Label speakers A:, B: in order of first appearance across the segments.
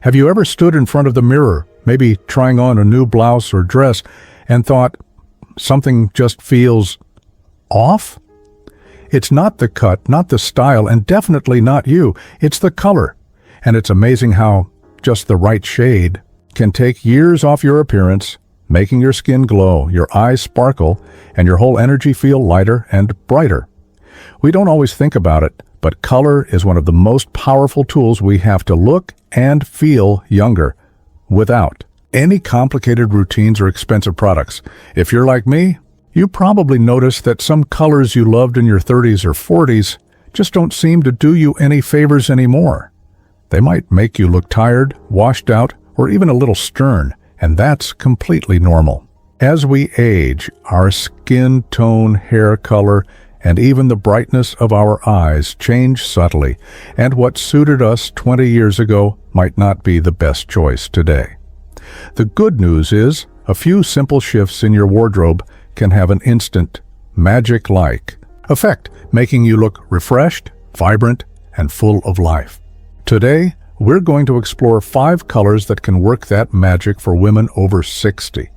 A: Have you ever stood in front of the mirror, maybe trying on a new blouse or dress, and thought something just feels off? It's not the cut, not the style, and definitely not you. It's the color. And it's amazing how just the right shade can take years off your appearance, making your skin glow, your eyes sparkle, and your whole energy feel lighter and brighter. We don't always think about it, but color is one of the most powerful tools we have to look and feel younger without any complicated routines or expensive products. If you're like me, you probably noticed that some colors you loved in your 30s or 40s just don't seem to do you any favors anymore. They might make you look tired, washed out, or even a little stern, and that's completely normal. As we age, our skin tone, hair color, and even the brightness of our eyes change subtly, and what suited us 20 years ago might not be the best choice today. The good news is, a few simple shifts in your wardrobe can have an instant, magic-like effect, making you look refreshed, vibrant, and full of life. Today, we're going to explore 5 colors that can work that magic for women over 60.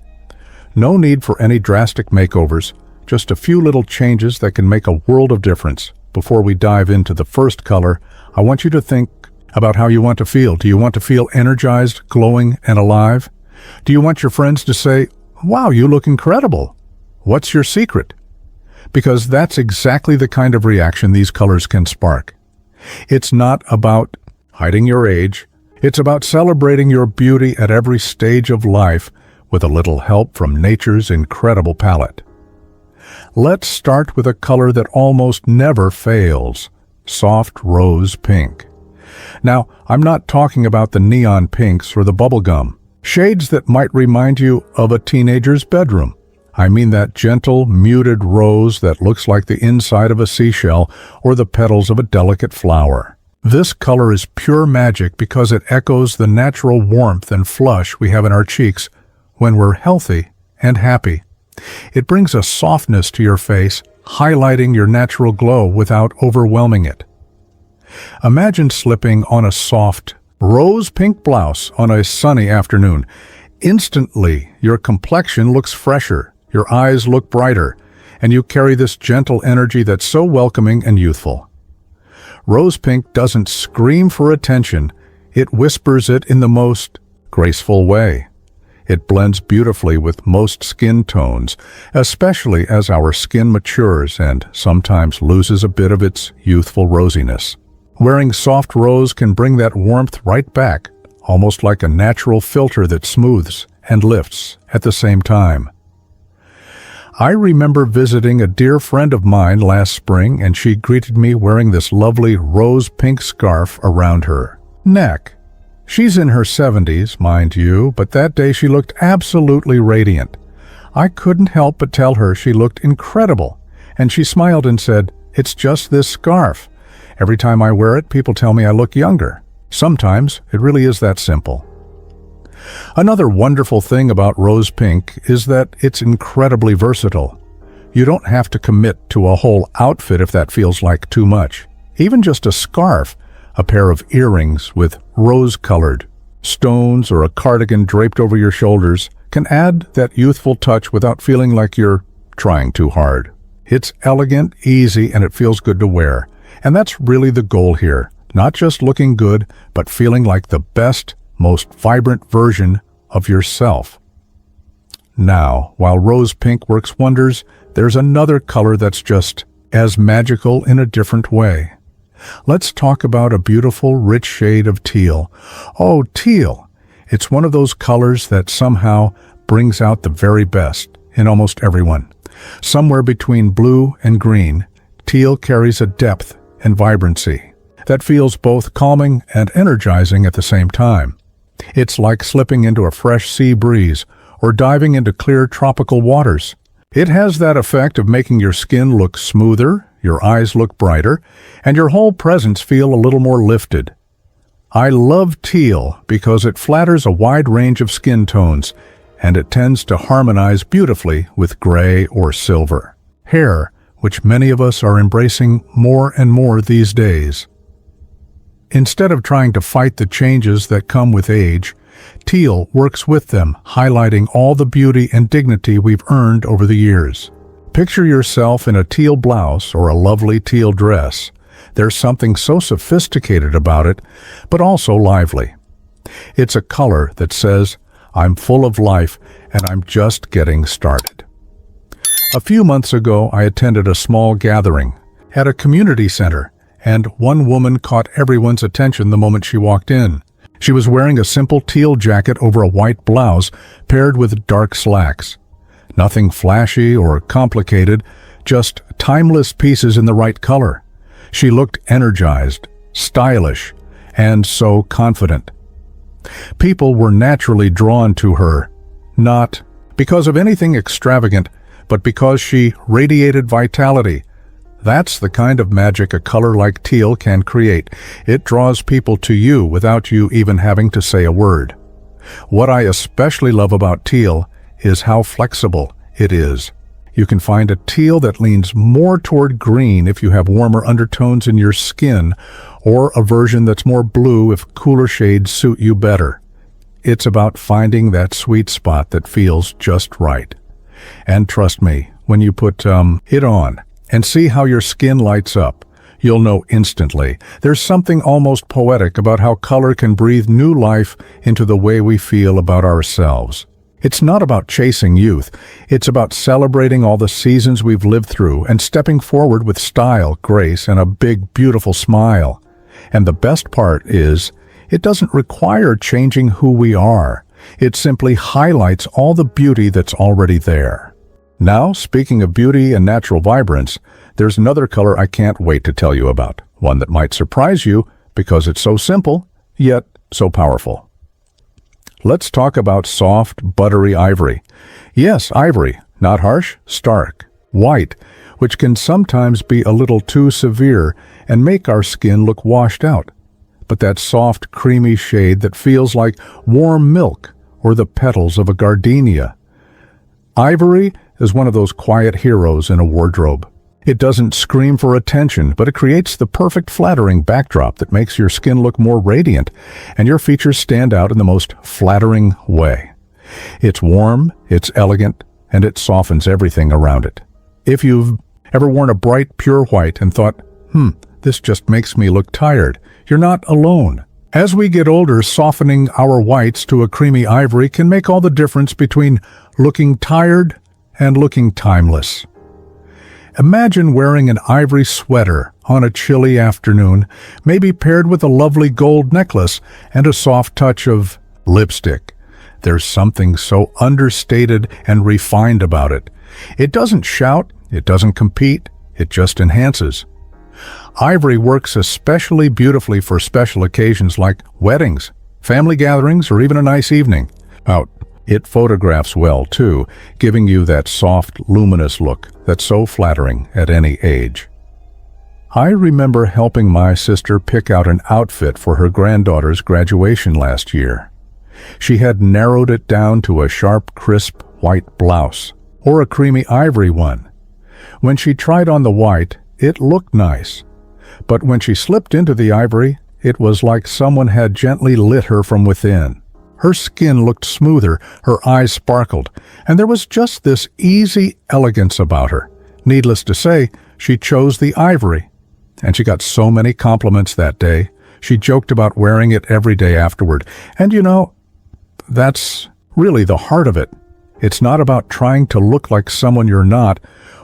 A: No need for any drastic makeovers, just a few little changes that can make a world of difference. Before we dive into the first color, I want you to think about how you want to feel. Do you want to feel energized, glowing, and alive? Do you want your friends to say, "Wow, you look incredible. What's your secret?" Because that's exactly the kind of reaction these colors can spark. It's not about hiding your age. It's about celebrating your beauty at every stage of life with a little help from nature's incredible palette. Let's start with a color that almost never fails, soft rose pink. Now, I'm not talking about the neon pinks or the bubblegum, shades that might remind you of a teenager's bedroom. I mean that gentle, muted rose that looks like the inside of a seashell or the petals of a delicate flower. This color is pure magic because it echoes the natural warmth and flush we have in our cheeks when we're healthy and happy. It brings a softness to your face, highlighting your natural glow without overwhelming it. Imagine slipping on a soft, rose-pink blouse on a sunny afternoon. Instantly, your complexion looks fresher, your eyes look brighter, and you carry this gentle energy that's so welcoming and youthful. Rose pink doesn't scream for attention, it whispers it in the most graceful way. It blends beautifully with most skin tones, especially as our skin matures and sometimes loses a bit of its youthful rosiness. Wearing soft rose can bring that warmth right back, almost like a natural filter that smooths and lifts at the same time. I remember visiting a dear friend of mine last spring, and she greeted me wearing this lovely rose-pink scarf around her neck. She's in her 70s, mind you, but that day she looked absolutely radiant. I couldn't help but tell her she looked incredible, and she smiled and said, "It's just this scarf. Every time I wear it, people tell me I look younger." Sometimes it really is that simple. Another wonderful thing about rose pink is that it's incredibly versatile. You don't have to commit to a whole outfit if that feels like too much. Even just a scarf, a pair of earrings with rose-colored stones, or a cardigan draped over your shoulders can add that youthful touch without feeling like you're trying too hard. It's elegant, easy, and it feels good to wear. And that's really the goal here. Not just looking good, but feeling like the best, most vibrant version of yourself. Now, while rose pink works wonders, there's another color that's just as magical in a different way. Let's talk about a beautiful, rich shade of teal. Oh, teal! It's one of those colors that somehow brings out the very best in almost everyone. Somewhere between blue and green, teal carries a depth and vibrancy that feels both calming and energizing at the same time. It's like slipping into a fresh sea breeze or diving into clear tropical waters. It has that effect of making your skin look smoother, your eyes look brighter, and your whole presence feel a little more lifted. I love teal because it flatters a wide range of skin tones, and it tends to harmonize beautifully with gray or silver hair, which many of us are embracing more and more these days. Instead of trying to fight the changes that come with age, teal works with them, highlighting all the beauty and dignity we've earned over the years. Picture yourself in a teal blouse or a lovely teal dress. There's something so sophisticated about it, but also lively. It's a color that says, I'm full of life and I'm just getting started. A few months ago, I attended a small gathering at a community center, and one woman caught everyone's attention the moment she walked in. She was wearing a simple teal jacket over a white blouse paired with dark slacks. Nothing flashy or complicated, just timeless pieces in the right color. She looked energized, stylish, and so confident. People were naturally drawn to her, not because of anything extravagant, but because she radiated vitality. That's the kind of magic a color like teal can create. It draws people to you without you even having to say a word. What I especially love about teal is how flexible it is. You can find a teal that leans more toward green if you have warmer undertones in your skin, or a version that's more blue if cooler shades suit you better. It's about finding that sweet spot that feels just right. And trust me, when you put it on and see how your skin lights up, you'll know instantly. There's something almost poetic about how color can breathe new life into the way we feel about ourselves. It's not about chasing youth. It's about celebrating all the seasons we've lived through and stepping forward with style, grace, and a big, beautiful smile. And the best part is, it doesn't require changing who we are. It simply highlights all the beauty that's already there. Now, speaking of beauty and natural vibrance, there's another color I can't wait to tell you about. One that might surprise you because it's so simple, yet so powerful. Let's talk about soft, buttery ivory. Yes, ivory, not harsh, stark, white, which can sometimes be a little too severe and make our skin look washed out. But that soft, creamy shade that feels like warm milk or the petals of a gardenia. Ivory is one of those quiet heroes in a wardrobe. It doesn't scream for attention, but it creates the perfect flattering backdrop that makes your skin look more radiant and your features stand out in the most flattering way. It's warm, it's elegant, and it softens everything around it. If you've ever worn a bright, pure white and thought, this just makes me look tired, you're not alone. As we get older, softening our whites to a creamy ivory can make all the difference between looking tired and looking timeless. Imagine wearing an ivory sweater on a chilly afternoon, maybe paired with a lovely gold necklace and a soft touch of lipstick. There's something so understated and refined about it. It doesn't shout, it doesn't compete, it just enhances. Ivory works especially beautifully for special occasions like weddings, family gatherings, or even a nice evening out. It photographs well, too, giving you that soft, luminous look that's so flattering at any age. I remember helping my sister pick out an outfit for her granddaughter's graduation last year. She had narrowed it down to a sharp, crisp white blouse, or a creamy ivory one. When she tried on the white, it looked nice. But when she slipped into the ivory, it was like someone had gently lit her from within. Her skin looked smoother, her eyes sparkled, and there was just this easy elegance about her. Needless to say, she chose the ivory. And she got so many compliments that day. She joked about wearing it every day afterward. And you know, that's really the heart of it. It's not about trying to look like someone you're not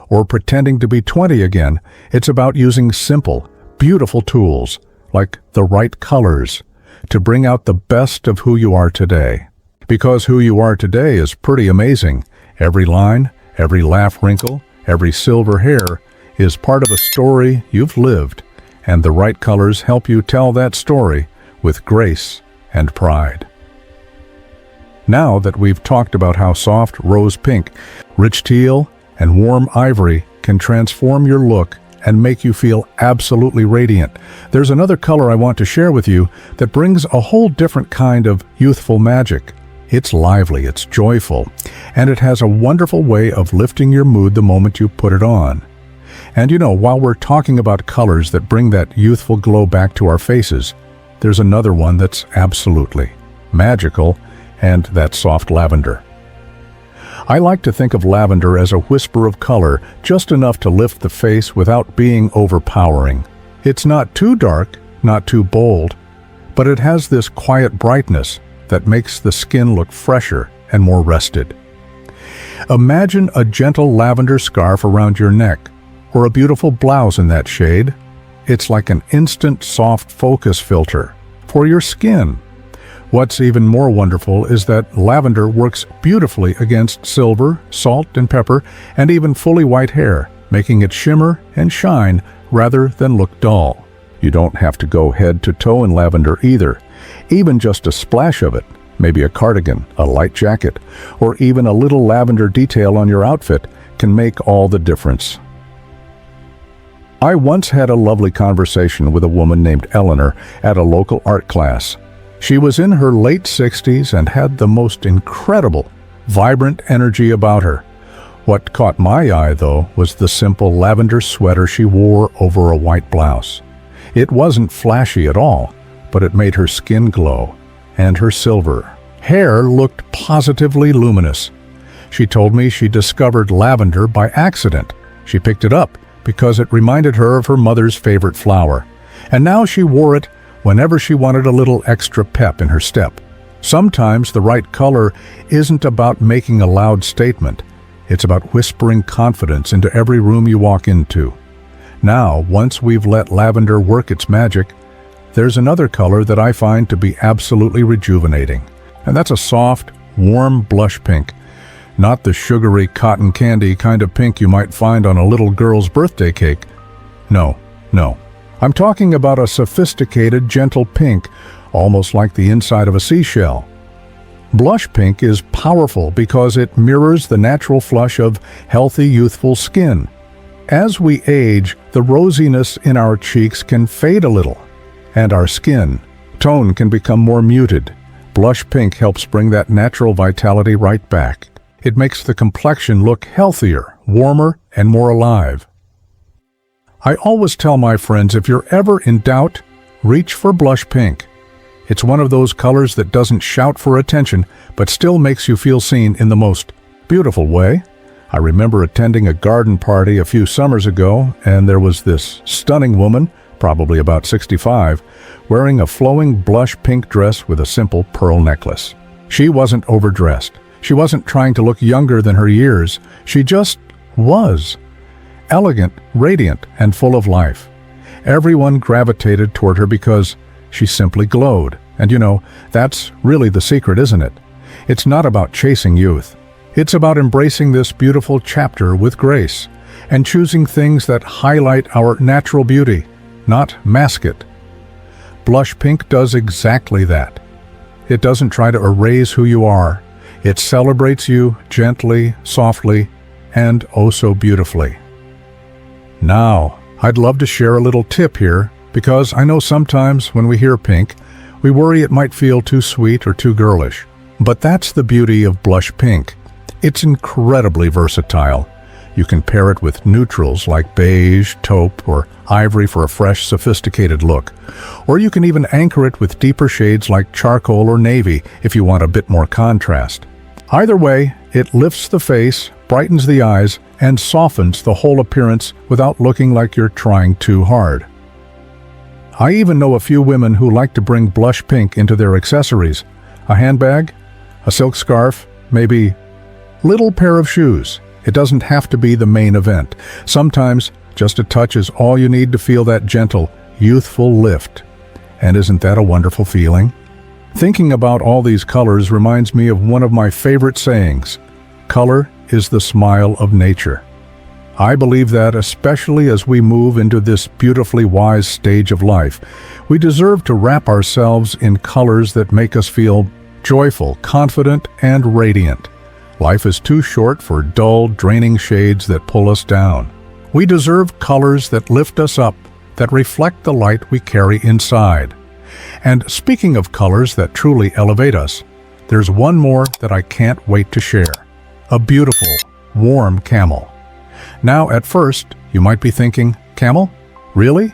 A: or pretending to be 20 again. It's about using simple, beautiful tools, like the right colors, to bring out the best of who you are today. Because who you are today is pretty amazing. Every line, every laugh wrinkle, every silver hair is part of a story you've lived, and the right colors help you tell that story with grace and pride. Now that we've talked about how soft rose pink, rich teal, and warm ivory can transform your look and make you feel absolutely radiant, there's another color I want to share with you that brings a whole different kind of youthful magic. It's lively, it's joyful, and it has a wonderful way of lifting your mood the moment you put it on. And you know, while we're talking about colors that bring that youthful glow back to our faces, there's another one that's absolutely magical, and that's soft lavender. I like to think of lavender as a whisper of color, just enough to lift the face without being overpowering. It's not too dark, not too bold, but it has this quiet brightness that makes the skin look fresher and more rested. Imagine a gentle lavender scarf around your neck, or a beautiful blouse in that shade. It's like an instant soft focus filter for your skin. What's even more wonderful is that lavender works beautifully against silver, salt and pepper, and even fully white hair, making it shimmer and shine rather than look dull. You don't have to go head to toe in lavender either. Even just a splash of it, maybe a cardigan, a light jacket, or even a little lavender detail on your outfit can make all the difference. I once had a lovely conversation with a woman named Eleanor at a local art class. She was in her late 60s and had the most incredible, vibrant energy about her. What caught my eye, though, was the simple lavender sweater she wore over a white blouse. It wasn't flashy at all, but it made her skin glow, and her silver hair looked positively luminous. She told me she discovered lavender by accident. She picked it up because it reminded her of her mother's favorite flower, and now she wore it whenever she wanted a little extra pep in her step. Sometimes the right color isn't about making a loud statement. It's about whispering confidence into every room you walk into. Now, once we've let lavender work its magic, there's another color that I find to be absolutely rejuvenating, and that's a soft, warm blush pink. Not the sugary cotton candy kind of pink you might find on a little girl's birthday cake. No. I'm talking about a sophisticated, gentle pink, almost like the inside of a seashell. Blush pink is powerful because it mirrors the natural flush of healthy, youthful skin. As we age, the rosiness in our cheeks can fade a little, and our skin tone can become more muted. Blush pink helps bring that natural vitality right back. It makes the complexion look healthier, warmer, and more alive. I always tell my friends, if you're ever in doubt, reach for blush pink. It's one of those colors that doesn't shout for attention, but still makes you feel seen in the most beautiful way. I remember attending a garden party a few summers ago, and there was this stunning woman, probably about 65, wearing a flowing blush pink dress with a simple pearl necklace. She wasn't overdressed. She wasn't trying to look younger than her years. She just was. Elegant, radiant, and full of life. Everyone gravitated toward her because she simply glowed. And that's really the secret, isn't it? It's not about chasing youth. It's about embracing this beautiful chapter with grace and choosing things that highlight our natural beauty, not mask it. Blush pink does exactly that. It doesn't try to erase who you are. It celebrates you gently, softly, and oh so beautifully. Now, I'd love to share a little tip here, because I know sometimes when we hear pink, we worry it might feel too sweet or too girlish. But that's the beauty of blush pink. It's incredibly versatile. You can pair it with neutrals like beige, taupe, or ivory for a fresh, sophisticated look. Or you can even anchor it with deeper shades like charcoal or navy if you want a bit more contrast. Either way, it lifts the face, brightens the eyes, and softens the whole appearance without looking like you're trying too hard. I even know a few women who like to bring blush pink into their accessories. A handbag, a silk scarf, maybe little pair of shoes. It doesn't have to be the main event. Sometimes just a touch is all you need to feel that gentle, youthful lift. And isn't that a wonderful feeling? Thinking about all these colors reminds me of one of my favorite sayings: color is the smile of nature. I believe that, especially as we move into this beautifully wise stage of life, we deserve to wrap ourselves in colors that make us feel joyful, confident, and radiant. Life is too short for dull, draining shades that pull us down. We deserve colors that lift us up, that reflect the light we carry inside. And speaking of colors that truly elevate us, there's one more that I can't wait to share. A beautiful, warm camel. Now, at first, you might be thinking, camel? Really?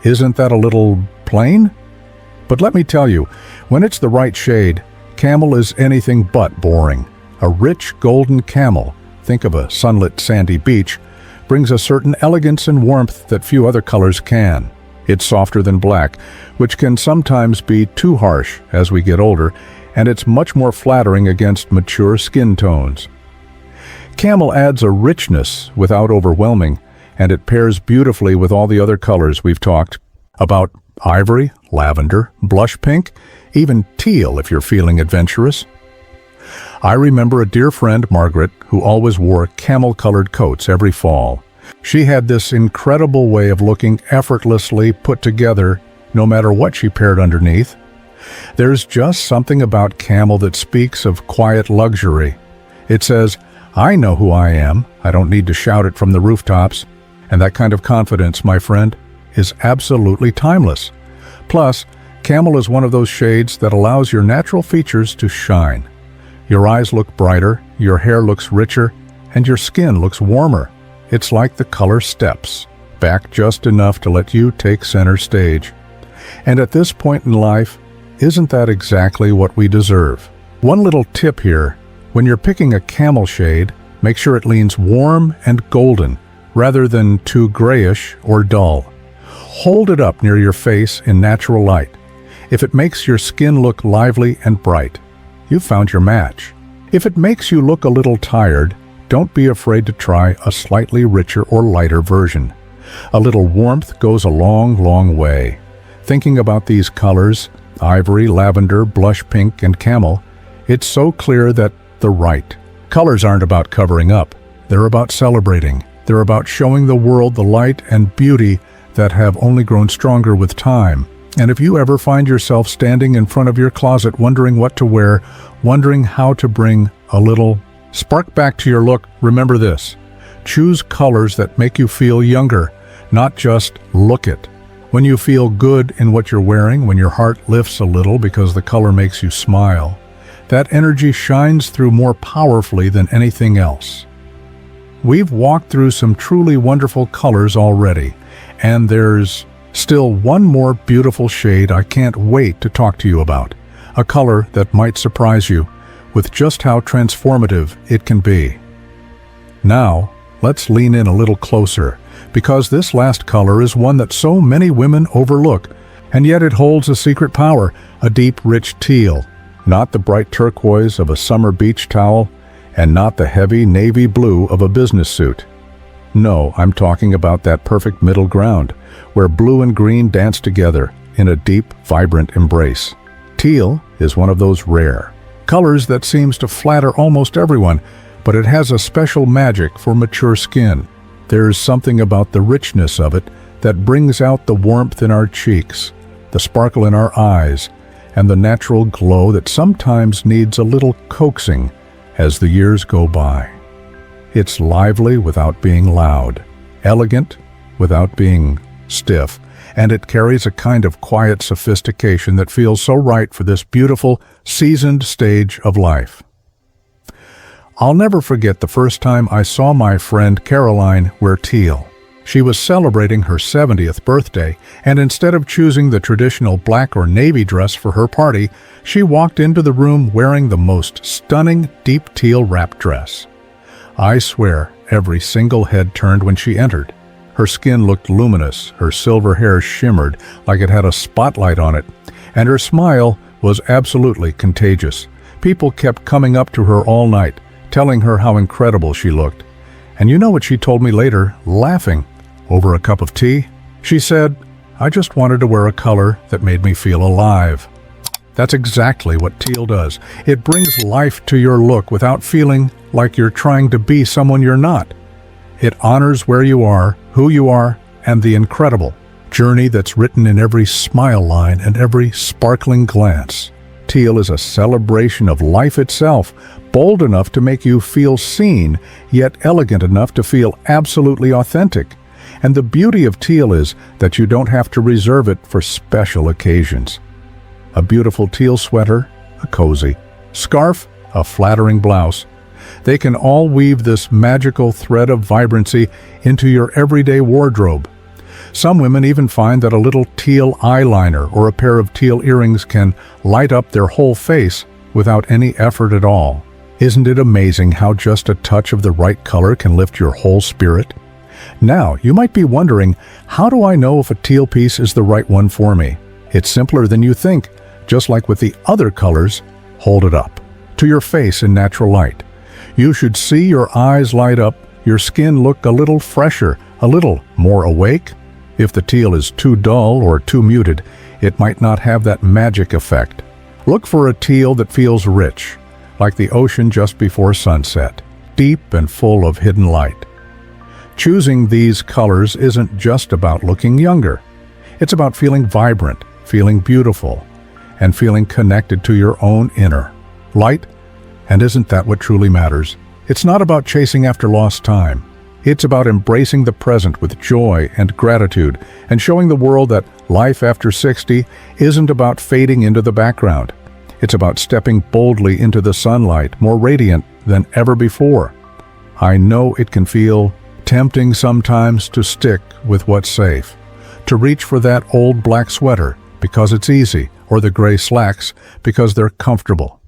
A: Isn't that a little plain? But let me tell you, when it's the right shade, camel is anything but boring. A rich golden camel, think of a sunlit sandy beach, brings a certain elegance and warmth that few other colors can. It's softer than black, which can sometimes be too harsh as we get older, and it's much more flattering against mature skin tones. Camel adds a richness without overwhelming, and it pairs beautifully with all the other colors we've talked about: ivory, lavender, blush pink, even teal if you're feeling adventurous. I remember a dear friend, Margaret, who always wore camel-colored coats every fall. She had this incredible way of looking effortlessly put together no matter what she paired underneath. There's just something about camel that speaks of quiet luxury. It says, "I know who I am. I don't need to shout it from the rooftops." And that kind of confidence, my friend, is absolutely timeless. Plus, camel is one of those shades that allows your natural features to shine. Your eyes look brighter, your hair looks richer, and your skin looks warmer. It's like the color steps, back just enough to let you take center stage. And at this point in life, isn't that exactly what we deserve? One little tip here: when you're picking a camel shade, make sure it leans warm and golden, rather than too grayish or dull. Hold it up near your face in natural light. If it makes your skin look lively and bright, you've found your match. If it makes you look a little tired, don't be afraid to try a slightly richer or lighter version. A little warmth goes a long, long way. Thinking about these colors, ivory, lavender, blush pink, and camel, it's so clear that the right colors aren't about covering up. They're about celebrating. They're about showing the world the light and beauty that have only grown stronger with time. And if you ever find yourself standing in front of your closet wondering what to wear, wondering how to bring a little spark back to your look, remember this: choose colors that make you feel younger, not just look it. When you feel good in what you're wearing, when your heart lifts a little because the color makes you smile, that energy shines through more powerfully than anything else. We've walked through some truly wonderful colors already, and there's still one more beautiful shade I can't wait to talk to you about. A color that might surprise you with just how transformative it can be. Now, let's lean in a little closer, because this last color is one that so many women overlook, and yet it holds a secret power: a deep, rich teal. Not the bright turquoise of a summer beach towel, and not the heavy navy blue of a business suit. No, I'm talking about that perfect middle ground, where blue and green dance together in a deep, vibrant embrace. Teal is one of those rare colors that seems to flatter almost everyone, but it has a special magic for mature skin. There's something about the richness of it that brings out the warmth in our cheeks, the sparkle in our eyes, and the natural glow that sometimes needs a little coaxing as the years go by. It's lively without being loud, elegant without being stiff, and it carries a kind of quiet sophistication that feels so right for this beautiful, seasoned stage of life. I'll never forget the first time I saw my friend Caroline wear teal. She was celebrating her 70th birthday, and instead of choosing the traditional black or navy dress for her party, she walked into the room wearing the most stunning deep teal wrap dress. I swear every single head turned when she entered. Her skin looked luminous, her silver hair shimmered like it had a spotlight on it, and her smile was absolutely contagious. People kept coming up to her all night, telling her how incredible she looked. And you know what she told me later, laughing over a cup of tea? She said, "I just wanted to wear a color that made me feel alive." That's exactly what teal does. It brings life to your look without feeling like you're trying to be someone you're not. It honors where you are, who you are, and the incredible journey that's written in every smile line and every sparkling glance. Teal is a celebration of life itself, bold enough to make you feel seen, yet elegant enough to feel absolutely authentic. And the beauty of teal is that you don't have to reserve it for special occasions. A beautiful teal sweater, a cozy scarf, a flattering blouse. They can all weave this magical thread of vibrancy into your everyday wardrobe. Some women even find that a little teal eyeliner or a pair of teal earrings can light up their whole face without any effort at all. Isn't it amazing how just a touch of the right color can lift your whole spirit? Now, you might be wondering, how do I know if a teal piece is the right one for me? It's simpler than you think. Just like with the other colors, hold it up to your face in natural light. You should see your eyes light up, your skin look a little fresher, a little more awake. If the teal is too dull or too muted, it might not have that magic effect. Look for a teal that feels rich, like the ocean just before sunset, deep and full of hidden light. Choosing these colors isn't just about looking younger. It's about feeling vibrant, feeling beautiful, and feeling connected to your own inner light. And isn't that what truly matters? It's not about chasing after lost time. It's about embracing the present with joy and gratitude and showing the world that life after 60 isn't about fading into the background. It's about stepping boldly into the sunlight, more radiant than ever before. I know it can feel tempting sometimes to stick with what's safe, to reach for that old black sweater because it's easy, or the gray slacks because they're comfortable.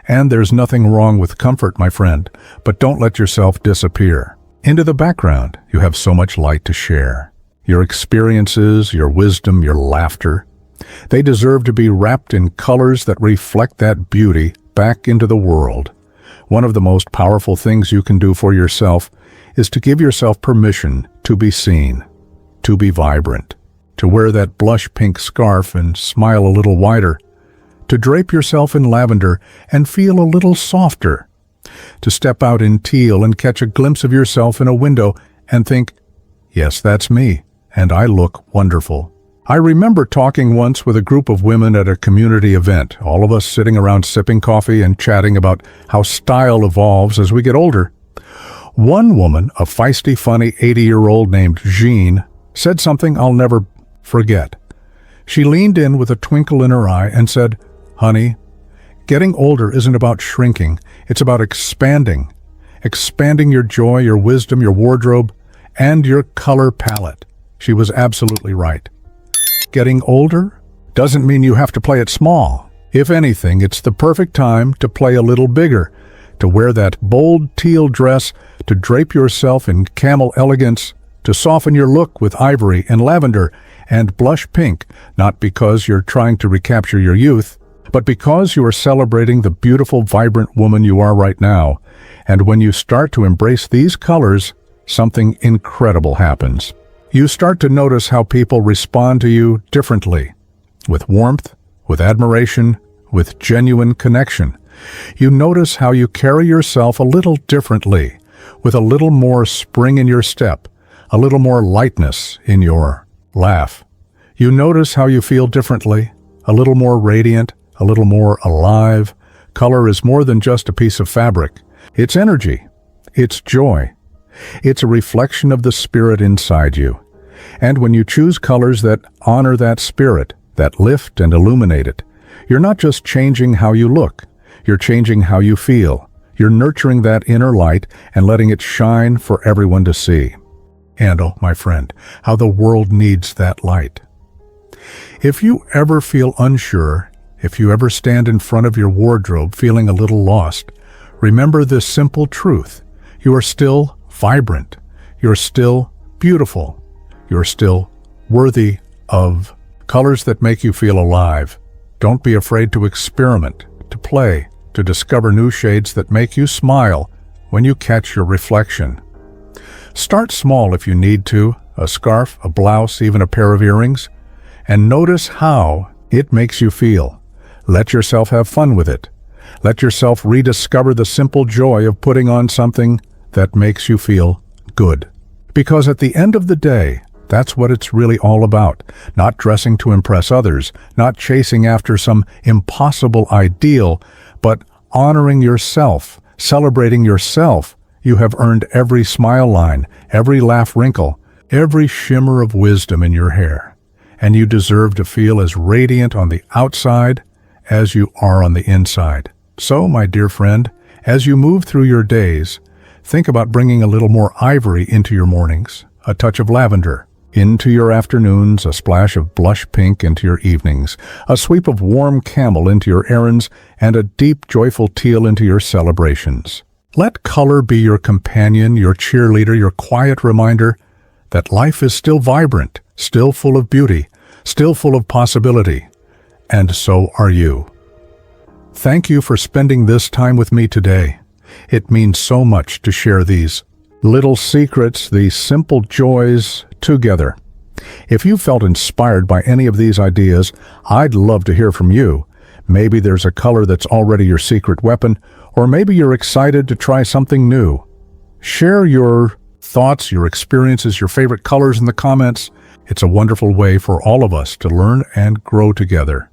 A: And there's nothing wrong with comfort, my friend, but don't let yourself disappear. Into the background, you have so much light to share. Your experiences, your wisdom, your laughter. They deserve to be wrapped in colors that reflect that beauty back into the world. One of the most powerful things you can do for yourself is to give yourself permission to be seen, to be vibrant, to wear that blush pink scarf and smile a little wider, to drape yourself in lavender and feel a little softer, to step out in teal and catch a glimpse of yourself in a window and think, yes, that's me, and I look wonderful. I remember talking once with a group of women at a community event, all of us sitting around sipping coffee and chatting about how style evolves as we get older. One woman, a feisty, funny 80-year-old named Jean, said something I'll never forget. She leaned in with a twinkle in her eye and said, "Honey, getting older isn't about shrinking, it's about expanding. Expanding your joy, your wisdom, your wardrobe, and your color palette." She was absolutely right. Getting older doesn't mean you have to play it small. If anything, it's the perfect time to play a little bigger, to wear that bold teal dress, to drape yourself in camel elegance, to soften your look with ivory and lavender and blush pink, not because you're trying to recapture your youth, but because you are celebrating the beautiful, vibrant woman you are right now. And when you start to embrace these colors, something incredible happens. You start to notice how people respond to you differently, with warmth, with admiration, with genuine connection. You notice how you carry yourself a little differently, with a little more spring in your step, a little more lightness in your laugh. You notice how you feel differently, a little more radiant, a little more alive. Color is more than just a piece of fabric. It's energy. It's joy. It's a reflection of the spirit inside you. And when you choose colors that honor that spirit, that lift and illuminate it, you're not just changing how you look, you're changing how you feel. You're nurturing that inner light and letting it shine for everyone to see. And, oh, my friend, how the world needs that light. If you ever feel unsure, if you ever stand in front of your wardrobe feeling a little lost, remember this simple truth. You are still vibrant. You're still beautiful. You're still worthy of colors that make you feel alive. Don't be afraid to experiment, to play, to discover new shades that make you smile when you catch your reflection. Start small if you need to, a scarf, a blouse, even a pair of earrings, and notice how it makes you feel. Let yourself have fun with it. Let yourself rediscover the simple joy of putting on something that makes you feel good. Because at the end of the day, that's what it's really all about. Not dressing to impress others, not chasing after some impossible ideal, but honoring yourself, celebrating yourself. You have earned every smile line, every laugh wrinkle, every shimmer of wisdom in your hair. And you deserve to feel as radiant on the outside as you are on the inside. So, my dear friend, as you move through your days, think about bringing a little more ivory into your mornings, a touch of lavender, into your afternoons, a splash of blush pink into your evenings, a sweep of warm camel into your errands, and a deep, joyful teal into your celebrations. Let color be your companion, your cheerleader, your quiet reminder that life is still vibrant, still full of beauty, still full of possibility, and so are you. Thank you for spending this time with me today. It means so much to share these little secrets, these simple joys together. If you felt inspired by any of these ideas, I'd love to hear from you. Maybe there's a color that's already your secret weapon, or maybe you're excited to try something new. Share your thoughts, your experiences, your favorite colors in the comments. It's a wonderful way for all of us to learn and grow together.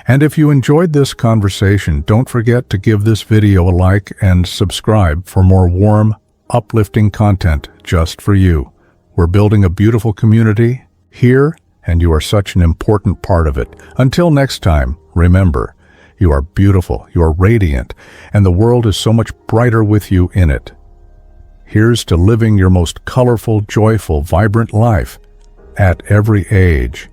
A: And if you enjoyed this conversation, don't forget to give this video a like and subscribe for more warm, uplifting content just for you. We're building a beautiful community here, and you are such an important part of it. Until next time, remember, you are beautiful, you are radiant, and the world is so much brighter with you in it. Here's to living your most colorful, joyful, vibrant life at every age.